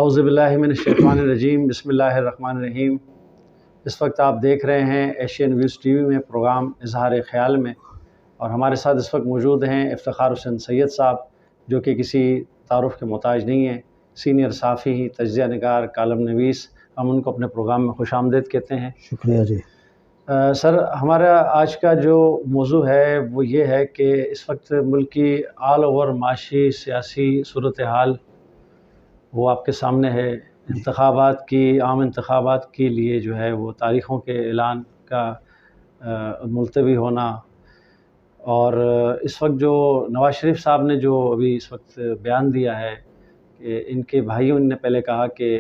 औज़ुबिल्लाहि मिनश्शैतानिर्रजीम बिस्मिल्लाहिर्रहमानिर्रहीम। इस वक्त आप देख रहे हैं एशियन व्यूज़ टीवी में प्रोग्राम इज़हार ख़याल में, और हमारे साथ इस वक्त मौजूद हैं इफ्तिखार हुसैन सैयद साहब, जो कि किसी तारुफ़ के मोहताज नहीं हैं, सीनियर सहाफ़ी, तज्ज़िया निगार, कालम नवीस। हम उनको अपने प्रोग्राम में खुशामदीद कहते हैं। शुक्रिया जी। सर, हमारा आज का जो मौजू है वो ये है कि इस वक्त मुल्क की ऑल ओवर माशी सियासी सूरत हाल वो आपके सामने है। इंतखाबात की आम इंतखाबात के लिए जो है वो तारीख़ों के ऐलान का मुलतवी होना, और इस वक्त जो नवाज़ शरीफ साहब ने जो अभी इस वक्त बयान दिया है कि इनके भाइयों ने पहले कहा कि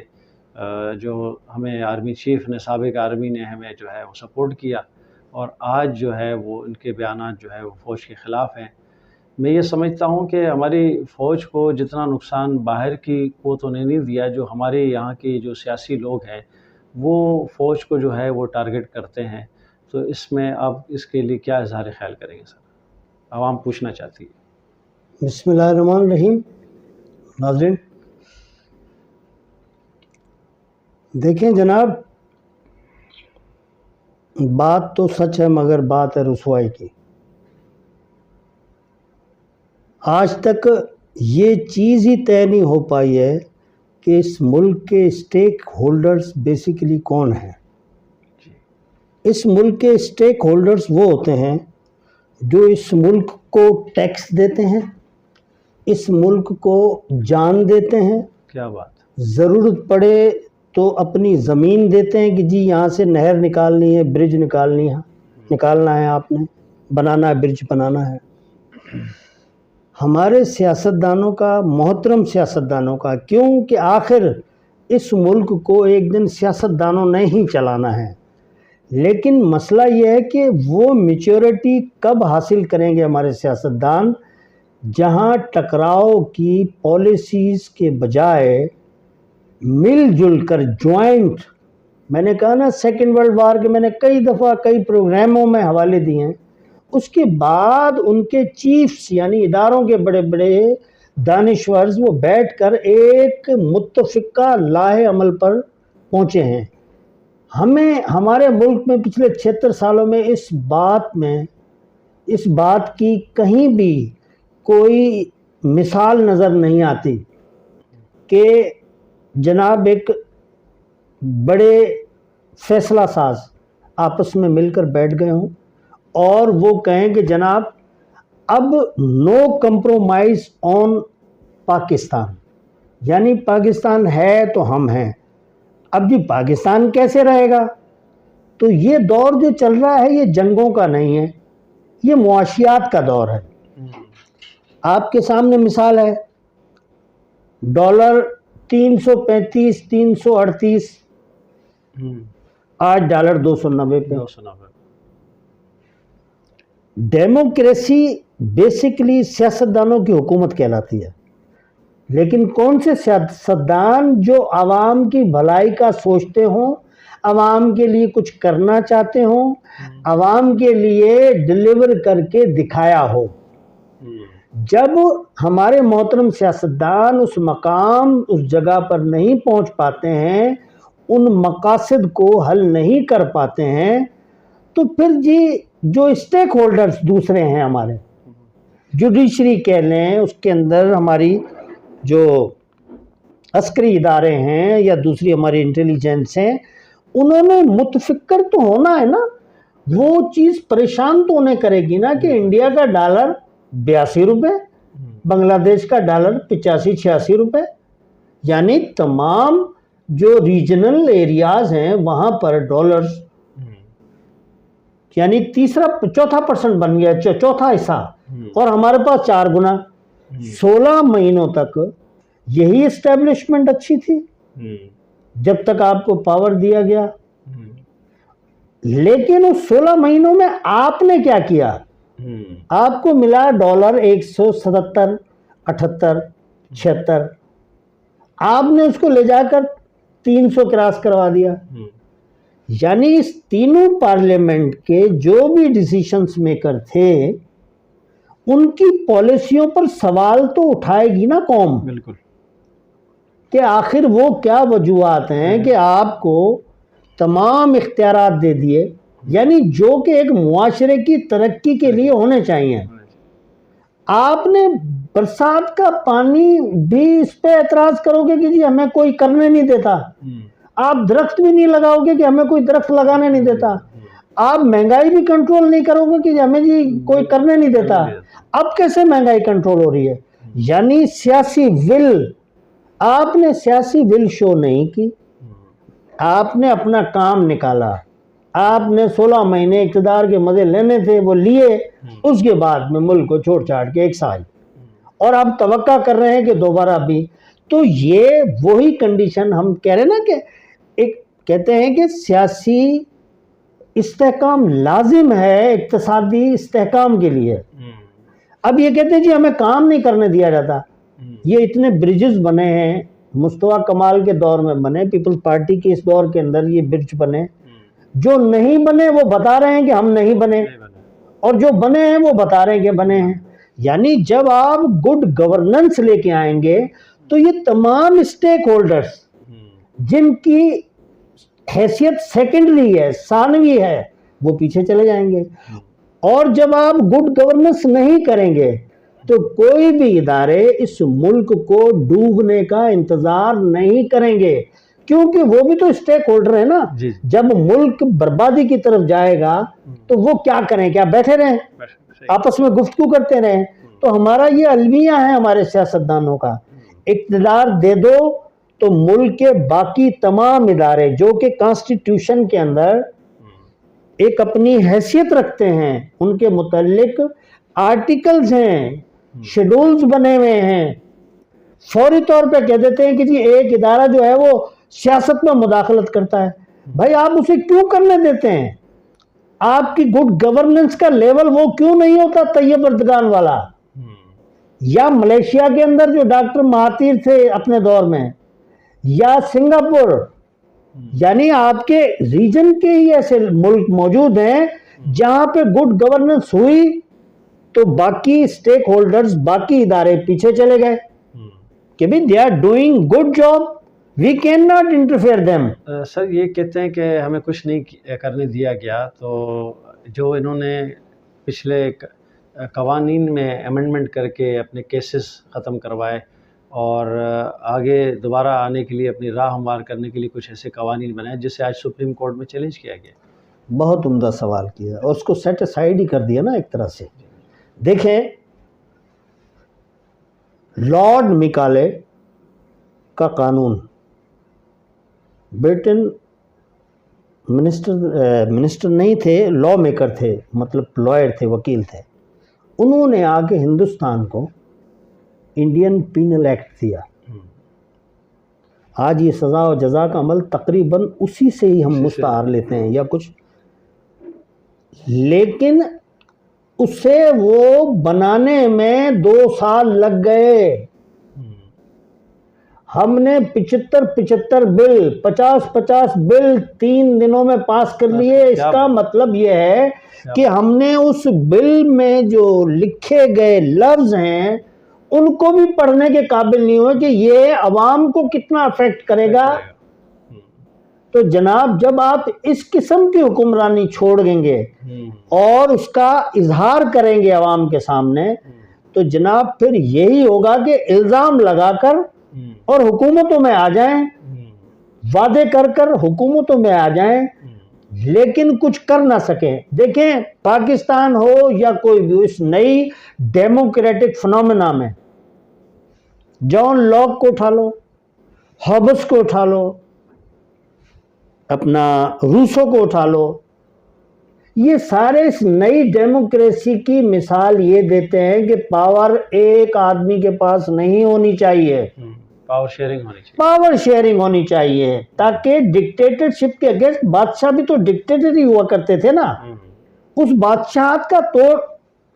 जो हमें आर्मी चीफ़ ने, साबिक़ आर्मी ने हमें जो है वो सपोर्ट किया, और आज जो है वो इनके बयानात जो है वो फ़ौज के ख़िलाफ़ हैं। मैं ये समझता हूँ कि हमारी फ़ौज को जितना नुकसान बाहर की क़ुव्वतों ने नहीं दिया, जो हमारे यहाँ के जो सियासी लोग हैं वो फ़ौज को जो है वो टारगेट करते हैं। तो इसमें आप इसके लिए क्या इज़हार ख़याल करेंगे सर? आवाम पूछना चाहती है। बिस्मिल्लाहिर्रहमानिर्रहीम। नाज़रीन, देखें जनाब, बात तो सच है मगर बात है रुसवाई की। आज तक ये चीज़ ही तय नहीं हो पाई है कि इस मुल्क के स्टेक होल्डर्स बेसिकली कौन हैं। इस मुल्क के स्टेक होल्डर्स वो होते हैं जो इस मुल्क को टैक्स देते हैं, इस मुल्क को जान देते हैं, क्या बात, ज़रूरत पड़े तो अपनी ज़मीन देते हैं कि जी यहाँ से नहर निकालनी है, ब्रिज निकालना है, आपने बनाना है, ब्रिज बनाना है। हमारे सियासतदानों का, मोहतरम सियासतदानों का, क्योंकि आखिर इस मुल्क को एक दिन सियासतदानों ने ही चलाना है। लेकिन मसला ये है कि वो मैच्योरिटी कब हासिल करेंगे हमारे सियासतदान, जहाँ टकराव की पॉलिसीज़ के बजाय मिलजुल कर जॉइंट, मैंने कहा ना सेकेंड वर्ल्ड वार के मैंने कई दफ़ा कई प्रोग्रामों में हवाले दिए हैं। उसके बाद उनके चीफ्स यानी इदारों के बड़े बड़े दानिश्वर वो बैठकर एक मुत्तफ़िका लाहे अमल पर पहुँचे हैं। हमें हमारे मुल्क में पिछले 76 सालों में इस बात की कहीं भी कोई मिसाल नज़र नहीं आती कि जनाब एक बड़े फैसला साज आपस में मिलकर बैठ गए हों और वो कहें कि जनाब अब नो कंप्रोमाइज़ ऑन पाकिस्तान, यानी पाकिस्तान है तो हम हैं। अब जी पाकिस्तान कैसे रहेगा? तो ये दौर जो चल रहा है ये जंगों का नहीं है, ये मुआशियात का दौर है। आपके सामने मिसाल है, डॉलर 335, 338, आज डॉलर 290 पे। डेमोक्रेसी बेसिकली सियासतदानों की हुकूमत कहलाती है, लेकिन कौन से सियासतदान जो आवाम की भलाई का सोचते हों, आवाम के लिए कुछ करना चाहते हों, आवाम के लिए डिलीवर करके दिखाया हो। जब हमारे मोहतरम सियासतदान उस मकाम, उस जगह पर नहीं पहुंच पाते हैं, उन मकासद को हल नहीं कर पाते हैं, तो फिर जी जो स्टेक होल्डर्स दूसरे हैं, हमारे जुडिशरी कह लें, उसके अंदर हमारी जो अस्करी इदारे हैं या दूसरी हमारी इंटेलिजेंस हैं, उन्होंने मुतफिक्र तो होना है ना। वो चीज़ परेशान तो उन्हें करेगी ना कि इंडिया का डॉलर 82 रुपये, बांग्लादेश का डॉलर 85-86 रुपये, यानी तमाम जो रीजनल एरियाज़ हैं वहाँ पर डॉलर्स यानी चौथा परसेंट बन गया, चौथा हिस्सा, और हमारे पास 4 गुना। 16 महीनों तक यही एस्टेब्लिशमेंट अच्छी थी जब तक आपको पावर दिया गया। लेकिन उस 16 महीनों में आपने क्या किया? आपको मिला डॉलर 177, 78, 76, आपने उसको ले जाकर 300 क्रॉस करवा दिया। यानी इस तीनों पार्लियामेंट के जो भी डिसीशंस मेकर थे, उनकी पॉलिसियों पर सवाल तो उठाएगी ना कौम। बिल्कुल। कि आखिर वो क्या वजूहात हैं कि आपको तमाम इख्तियारात दे दिए, यानी जो कि एक मुआशरे की तरक्की के लिए होने चाहिए। आपने बरसात का पानी भी इस पे एतराज करोगे कि जी हमें कोई करने नहीं देता। आप दरख्त भी नहीं लगाओगे कि हमें कोई दरख्त लगाने नहीं देता। आप महंगाई भी कंट्रोल नहीं करोगे कि हमें जी कोई करने नहीं देता। अब कैसे महंगाई कंट्रोल हो रही है? यानी सियासी विल, आपने सियासी विल शो नहीं की, आपने अपना काम निकाला। आपने 16 महीने इक़्तिदार के मजे लेने थे, वो लिए, उसके बाद में मुल्क को छोड़ छाड़ के 1 साल, और आप तवक्का कर रहे हैं कि दोबारा भी। तो ये वही कंडीशन हम कह रहे हैं ना कि एक कहते हैं कि सियासी इस्तेहकाम लाजिम है इक्तिसादी इस्तेहकाम के लिए। अब ये कहते हैं जी हमें काम नहीं करने दिया जाता। ये इतने ब्रिजेस बने हैं, मुस्तफा कमाल के दौर में बने, पीपल्स पार्टी के इस दौर के अंदर ये ब्रिज बने। जो नहीं बने वो बता रहे हैं कि हम नहीं बने, और जो बने हैं वो बता रहे हैं कि बने हैं। यानी जब आप गुड गवर्नेंस लेके आएंगे तो ये तमाम स्टेक होल्डर्स जिनकी हैसियत सेकेंडरी है, सानवी है, वो पीछे चले जाएंगे। और जब आप गुड गवर्नेंस नहीं करेंगे तो कोई भी इदारे इस मुल्क को डूबने का इंतजार नहीं करेंगे, क्योंकि वो भी तो स्टेक होल्डर है ना। जब मुल्क बर्बादी की तरफ जाएगा तो वो क्या करें? क्या बैठे रहें, आपस में गुफ्तगू करते रहें? तो हमारा ये अलमिया है हमारे सियासतदानों का, इक़्तिदार दे दो तो मुल्क के बाकी तमाम इदारे जो कि कॉन्स्टिट्यूशन के अंदर एक अपनी हैसियत रखते हैं, उनके मुतल्लिक आर्टिकल्स हैं, शेड्यूल्स बने हुए हैं, फौरी तौर पे कह देते हैं कि जी एक इदारा जो है वो सियासत में मुदाखलत करता है। भाई आप उसे क्यों करने देते हैं? आपकी गुड गवर्नेंस का लेवल वो क्यों नहीं होता तैयब अर्दगान वाला? या मलेशिया के अंदर जो डॉक्टर महातीर थे अपने दौर में, या सिंगापुर, यानी आपके रीजन के ही ऐसे मुल्क मौजूद हैं जहां पे गुड गवर्नेंस हुई तो बाकी स्टेक होल्डर्स, बाकी इदारे पीछे चले गए कि भाई they are doing good job, we can not interfere them. Sir ये कहते हैं कि हमें कुछ नहीं करने दिया गया, तो जो इन्होंने पिछले कवानीन में अमेंडमेंट करके अपने केसेस ख़त्म करवाए और आगे दोबारा आने के लिए अपनी राह हमवार करने के लिए कुछ ऐसे कवानीन बनाए जिसे आज सुप्रीम कोर्ट में चैलेंज किया गया। बहुत उम्दा सवाल किया और उसको सेट असाइड ही कर दिया ना एक तरह से। देखें, लॉर्ड मिकाले का कानून, ब्रिटेन मिनिस्टर नहीं थे, लॉ मेकर थे, मतलब लॉयर थे, वकील थे। उन्होंने आके हिंदुस्तान को इंडियन पीनल एक्ट दिया। आज ये सज़ा और जज़ा का अमल तकरीबन उसी से ही हम मुस्तार लेते हैं या कुछ, लेकिन उसे वो बनाने में 2 साल लग गए। हमने 75 बिल, 50 बिल 3 दिनों में पास कर लिए। इसका मतलब यह है कि हमने उस बिल में जो लिखे गए लफ्ज हैं उनको भी पढ़ने के काबिल नहीं हुए कि ये अवाम को कितना अफेक्ट करेगा। तो जनाब, जब आप इस किस्म की हुक्मरानी छोड़ देंगे और उसका इजहार करेंगे अवाम के सामने, तो जनाब फिर यही होगा कि इल्ज़ाम लगाकर और हुकूमतों में आ जाएं, वादे कर कर हुकूमतों में आ जाएं, लेकिन कुछ कर ना सकें। देखें, पाकिस्तान हो या कोई भी, इस नई डेमोक्रेटिक फिनोमेना में जॉन लॉक को उठा लो, हॉब्स को उठा लो, अपना रूसो को उठा लो, ये सारे इस नई डेमोक्रेसी की मिसाल ये देते हैं कि पावर एक आदमी के पास नहीं होनी चाहिए, पावर शेयरिंग होनी चाहिए, पावर शेयरिंग होनी चाहिए, ताकि डिक्टेटरशिप के अगेंस्ट, बादशाह भी तो डिक्टेटर ही हुआ करते थे ना, उस बादशाहत का तोड़।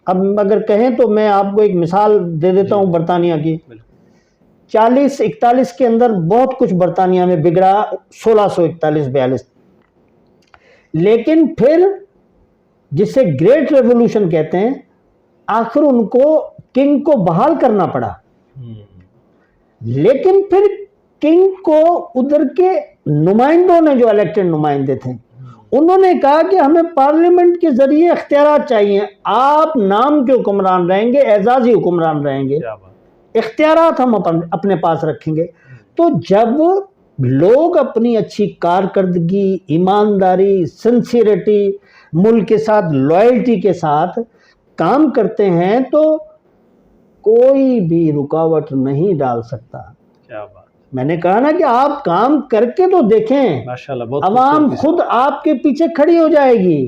अब अगर कहें तो मैं आपको एक मिसाल दे देता हूं बरतानिया की। 40-41 के अंदर बहुत कुछ बरतानिया में बिगड़ा, 1641-42, लेकिन फिर जिसे ग्रेट रेवोल्यूशन कहते हैं, आखिर उनको किंग को बहाल करना पड़ा। लेकिन फिर किंग को उधर के नुमाइंदों ने, जो इलेक्टेड नुमाइंदे थे, उन्होंने कहा कि हमें पार्लियामेंट के जरिए इख्तियारात चाहिए, आप नाम के हुक्मरान रहेंगे, एजाजी हुक्मरान रहेंगे, इख्तियारात हम अपने पास रखेंगे। तो जब लोग अपनी अच्छी कारकर्दगी, ईमानदारी, सिंसियरिटी, मुल्क के साथ लॉयल्टी के साथ काम करते हैं तो कोई भी रुकावट नहीं डाल सकता। क्या बात। मैंने कहा ना कि आप काम करके तो देखें, माशाल्लाह, बहुत अवाम खुद आपके पीछे खड़ी हो जाएगी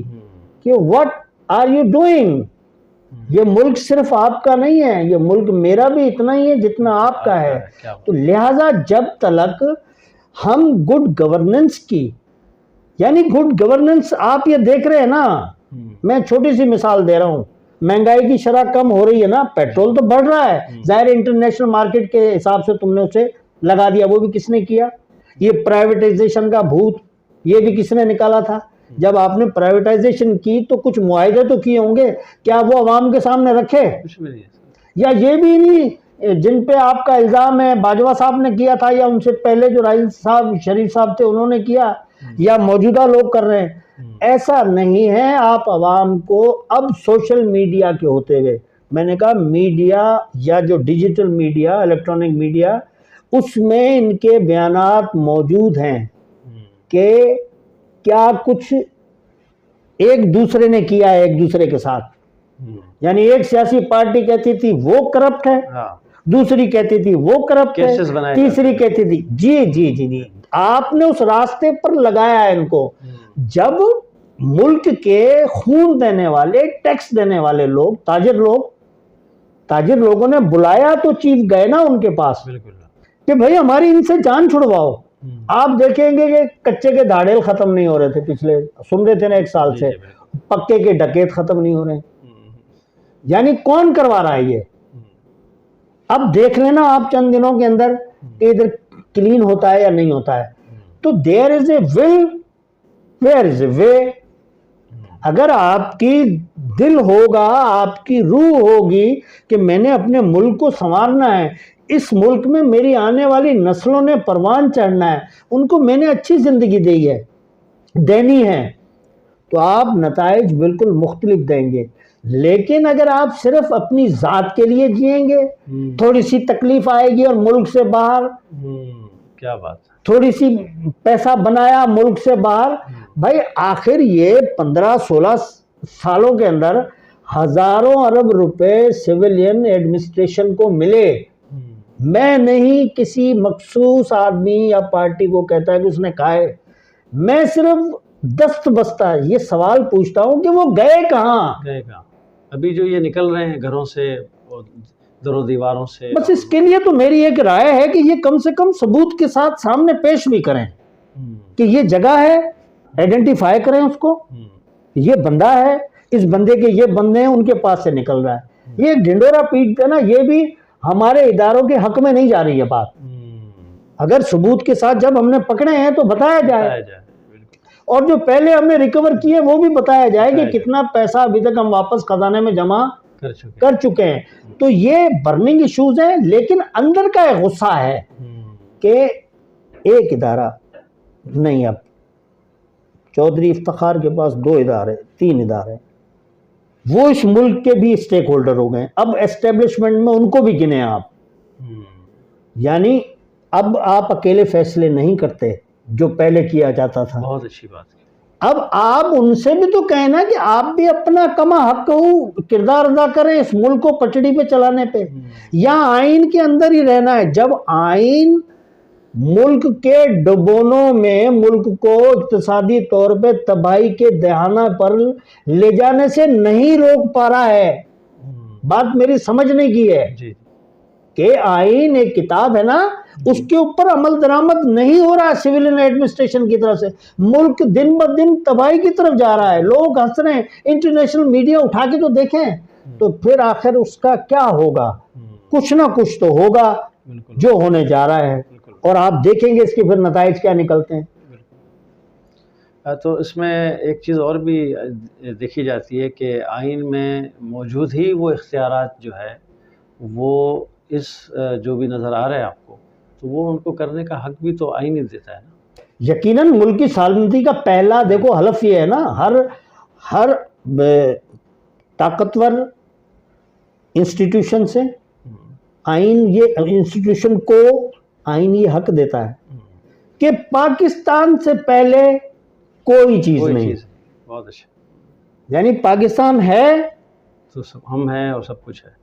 कि व्हाट आर यू डूइंग। ये मुल्क सिर्फ आपका नहीं है, ये मुल्क मेरा भी इतना ही है जितना आपका है। तो लिहाजा जब तक हम गुड गवर्नेंस की, यानी गुड गवर्नेंस, आप ये देख रहे हैं ना, मैं छोटी सी मिसाल दे रहा हूं, महंगाई की शरह कम हो रही है ना, पेट्रोल तो बढ़ रहा है, जाहिर इंटरनेशनल मार्केट के हिसाब से तुमने उसे लगा दिया, वो भी किसने किया? ये प्राइवेटाइजेशन का भूत, ये भी किसने निकाला था? जब आपने प्राइवेटाइजेशन की तो कुछ मुआवजे तो किए होंगे, क्या वो अवाम के सामने रखे? कुछ भी नहीं। या ये भी नहीं, जिन पे आपका इल्जाम है बाजवा साहब ने किया था, या उनसे पहले जो राइस साहब, शरीफ साहब थे, उन्होंने किया, या मौजूदा लोग कर रहे हैं? ऐसा नहीं है। आप अवाम को अब सोशल मीडिया के होते हुए, मैंने कहा मीडिया या जो डिजिटल मीडिया, इलेक्ट्रॉनिक मीडिया, उसमें इनके बयानात मौजूद हैं कि क्या कुछ एक दूसरे ने किया है एक दूसरे के साथ। यानी एक सियासी पार्टी कहती थी वो करप्ट है, दूसरी कहती थी वो करप्ट है, तीसरी कहती थी जी जी जी जी। आपने उस रास्ते पर लगाया है इनको। जब मुल्क के खून देने वाले, टैक्स देने वाले लोग, ताजिर लोगों ने बुलाया तो चीफ गए ना उनके पास कि भाई हमारी इनसे जान छुड़वाओ। आप देखेंगे कि कच्चे के दाड़ेल खत्म नहीं हो रहे थे, पिछले सुन रहे थे ना 1 साल से, पक्के के डकैत खत्म नहीं हो रहे। यानी कौन करवा रहा है ये? अब देख लेना आप चंद दिनों के अंदर कि इधर क्लीन होता है या नहीं होता है। तो there is a will, where is a way. अगर आपकी दिल होगा, आपकी रूह होगी कि मैंने अपने मुल्क को संवारना है, इस मुल्क में मेरी आने वाली नस्लों ने परवान चढ़ना है, उनको मैंने अच्छी जिंदगी देनी है, तो आप नताइज बिल्कुल मुख्तलिफ देंगे। लेकिन अगर आप सिर्फ अपनी जात के लिए जिएंगे, थोड़ी सी तकलीफ आएगी और मुल्क से बाहर, क्या बात, थोड़ी सी पैसा बनाया मुल्क से बाहर, भाई आखिर ये 15-16 सालों के अंदर हजारों अरब रुपए सिविलियन एडमिनिस्ट्रेशन को मिले। मैं नहीं किसी मखसूस आदमी या पार्टी को कहता है कि उसने कहा है, मैं सिर्फ दस्त बस्ता ये सवाल पूछता हूं कि वो गए कहां? अभी जो ये निकल रहे हैं घरों से, दरों दीवारों से, बस इसके लिए तो मेरी एक राय है कि ये कम से कम सबूत के साथ सामने पेश भी करें कि ये जगह है, आइडेंटिफाई करें उसको, ये बंदा है, इस बंदे के ये बंदे हैं, उनके पास से निकल रहा है। ये ढिंडोरा पीट देना, ये भी हमारे इदारों के हक में नहीं जा रही है बात। अगर सबूत के साथ जब हमने पकड़े हैं तो बताया जाए, और जो पहले हमने रिकवर किए वो भी बताया जाए कि कितना पैसा अभी तक हम वापस खजाने में जमा कर चुके हैं। तो ये बर्निंग इश्यूज हैं, लेकिन अंदर का एक गुस्सा है कि एक इदारा नहीं, अब चौधरी इफ्तिखार के पास 2 इदारे, 3 इदारे, वो इस मुल्क के भी स्टेक होल्डर हो गए। अब एस्टेब्लिशमेंट में उनको भी गिने आप। यानी अब आप अकेले फैसले नहीं करते जो पहले किया जाता था। बहुत अच्छी बात है। अब आप उनसे भी तो कहना कि आप भी अपना कमा हक किरदार अदा करें इस मुल्क को पटड़ी पे चलाने पे, या आइन के अंदर ही रहना है। जब आइन मुल्क के डबोनों में मुल्क को इक्तिसादी तौर पे तबाही के दहाना पर ले जाने से नहीं रोक पा रहा है, बात मेरी समझने की है कि आइन एक किताब है ना, उसके ऊपर अमल दरामद नहीं हो रहा है सिविलियन एडमिनिस्ट्रेशन की तरफ से। मुल्क दिन ब दिन तबाही की तरफ जा रहा है, लोग हंस रहे हैं, इंटरनेशनल मीडिया उठा के तो देखें, तो फिर आखिर उसका क्या होगा? कुछ ना कुछ तो होगा जो होने जा रहा है, और आप देखेंगे इसके फिर नताइज क्या निकलते हैं। तो इसमें एक चीज़ और भी देखी जाती है कि आइन में मौजूद ही वो इख्तियारात जो है वो इस जो भी नज़र आ रहा है आपको, तो वो उनको करने का हक भी तो आईन ही देता है ना। यकीनन मुल्क की सलामती का पहला देखो हलफ ये है ना, हर ताकतवर इंस्टीट्यूशन से आइन ये इंस्टीट्यूशन को आइन ये हक देता है कि पाकिस्तान से पहले कोई चीज नहीं। बहुत अच्छा। यानी पाकिस्तान है तो सब हम हैं और सब कुछ है।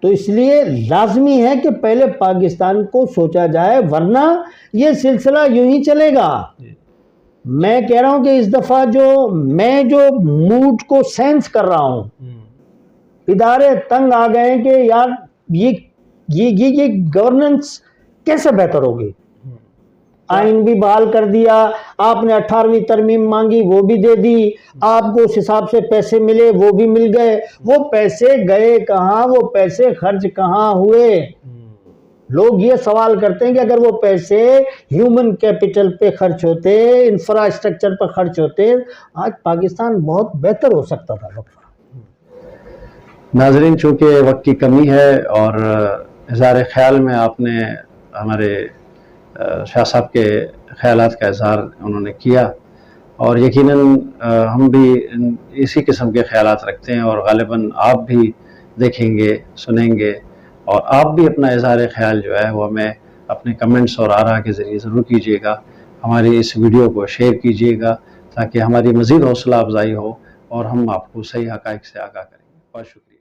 तो इसलिए लाजमी है कि पहले पाकिस्तान को सोचा जाए, वरना ये सिलसिला यूं ही चलेगा। मैं कह रहा हूं कि इस दफा मैं जो मूड को सेंस कर रहा हूं, इदारे तंग आ गए कि यार ये गवर्नेंस कैसे बेहतर होगी। आइन भी बहाल कर दिया आपने, 18वीं तरमीम मांगी वो भी दे दी, आपको उस हिसाब से पैसे मिले वो भी मिल गए। वो पैसे गए कहाँ, वो पैसे खर्च कहाँ हुए? लोग ये सवाल करते हैं कि अगर वो पैसे ह्यूमन कैपिटल पे खर्च होते, इंफ्रास्ट्रक्चर पर खर्च होते, आज पाकिस्तान बहुत बेहतर हो सकता था। नाजरीन, चूँकि वक्त की कमी है और इज़हार ख्याल में आपने हमारे शाह साहब के ख्यालात का इज़हार उन्होंने किया और यकीनन हम भी इसी किस्म के ख्यालात रखते हैं और ग़ालिबन आप भी देखेंगे, सुनेंगे और आप भी अपना इज़हार ख्याल जो है वो हमें अपने कमेंट्स और आरा के ज़रिए ज़रूर कीजिएगा। हमारी इस वीडियो को शेयर कीजिएगा ताकि हमारी मज़ीद हौसला अफजाई हो और हम आपको सही हक़ाइक़ से आगाह करेंगे। बहुत शुक्रिया।